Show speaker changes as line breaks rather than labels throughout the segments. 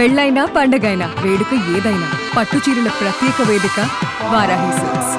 పెళ్ళైనా పండగైనా వేడుక ఏదైనా పట్టు చీరల ప్రత్యేక వేదిక Varahi silks.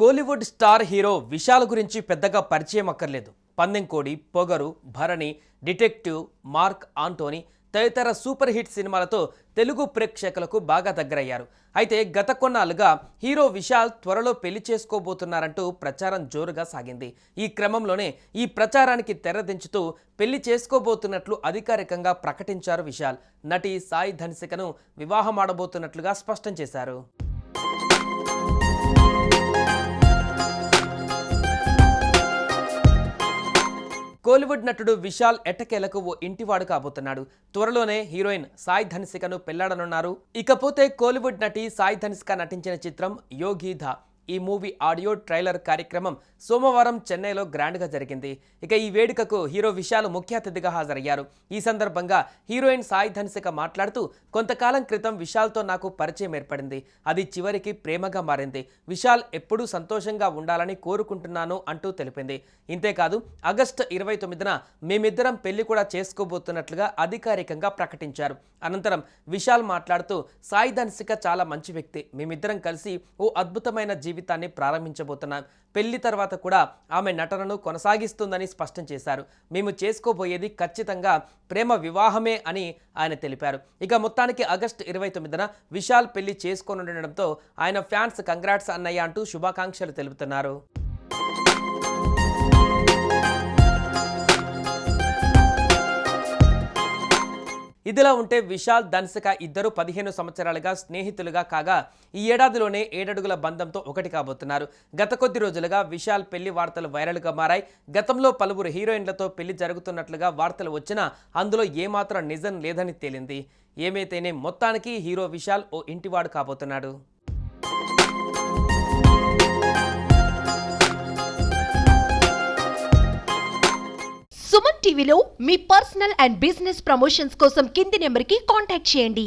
Kollywood star hero Vishal గురించి పెద్దగా పరిచయం అక్కర్లేదు. పందెంకోడి, పొగరు, భరణి, డిటెక్టివ్, మార్క్ ఆంటోనీ తదితర సూపర్ హిట్ సినిమాలతో తెలుగు ప్రేక్షకులకు బాగా దగ్గరయ్యారు. అయితే గత కొన్నాళ్ళుగా హీరో విశాల్ త్వరలో పెళ్లి చేసుకోబోతున్నారంటూ ప్రచారం జోరుగా సాగింది. ఈ క్రమంలోనే ఈ ప్రచారానికి తెరదించుతూ పెళ్లి చేసుకోబోతున్నట్లు అధికారికంగా ప్రకటించారు విశాల్. నటి సాయి ధనిసికను వివాహమాడబోతున్నట్లుగా స్పష్టం చేశారు. కోలీవుడ్ నటుడు విశాల్ ఎట్టకేలకు ఓ ఇంటివాడు కాబోతున్నాడు. త్వరలోనే హీరోయిన్ సాయి ధనిసికను పెళ్లాడనున్నారు. ఇకపోతే కోలీవుడ్ నటి సాయి ధనిసిక నటించిన చిత్రం యోగీధ ఈ మూవీ ఆడియో ట్రైలర్ కార్యక్రమం సోమవారం చెన్నైలో గ్రాండ్గా జరిగింది. ఇక ఈ వేడుకకు హీరో విశాల్ ముఖ్య అతిథిగా హాజరయ్యారు. ఈ సందర్భంగా హీరోయిన్ సాయి ధనిసిక మాట్లాడుతూ, కొంతకాలం క్రితం విశాల్తో నాకు పరిచయం ఏర్పడింది. అది చివరికి ప్రేమగా మారింది. విశాల్ ఎప్పుడూ సంతోషంగా ఉండాలని కోరుకుంటున్నాను అంటూ తెలిపింది. ఇంతేకాదు ఆగస్టు 29న మేమిద్దరం పెళ్లి కూడా చేసుకోబోతున్నట్లుగా అధికారికంగా ప్రకటించారు. అనంతరం విశాల్ మాట్లాడుతూ, సాయి ధనిసిక చాలా మంచి వ్యక్తి. మేమిద్దరం కలిసి ఓ అద్భుతమైన జీవితాన్ని ప్రారంభించబోతున్నాం. పెళ్లి తర్వాత కూడా ఆమె నటనను కొనసాగిస్తుందని స్పష్టం చేశారు. మేము చేసుకోబోయేది ఖచ్చితంగా ప్రేమ వివాహమే అని ఆయన తెలిపారు. ఇక మొత్తానికి ఆగస్టు 29న విశాల్ పెళ్లి చేసుకోనుండడంతో ఆయన ఫ్యాన్స్ కంగ్రాట్స్ అన్నయ్య అంటూ శుభాకాంక్షలు తెలుపుతున్నారు. ఇదిలా ఉంటే విశాల్ ధనిసిక ఇద్దరు 15 సంవత్సరాలుగా స్నేహితులుగా కాగా ఈ ఏడాదిలోనే 7 అడుగుల బంధంతో ఒకటి కాబోతున్నారు. గత కొద్ది రోజులుగా విశాల్ పెళ్లి వార్తలు వైరల్గా మారాయి. గతంలో పలువురు హీరోయిన్లతో పెళ్లి జరుగుతున్నట్లుగా వార్తలు వచ్చినా అందులో ఏమాత్రం నిజం లేదని తేలింది. ఏమైతేనే మొత్తానికి హీరో విశాల్ ఓ ఇంటివాడు కాబోతున్నాడు.
సుమన్ టీవీలో మీ పర్సనల్ అండ్ బిజినెస్ ప్రమోషన్స్ కోసం కింది నెంబర్కి కాంటాక్ట్ చేయండి.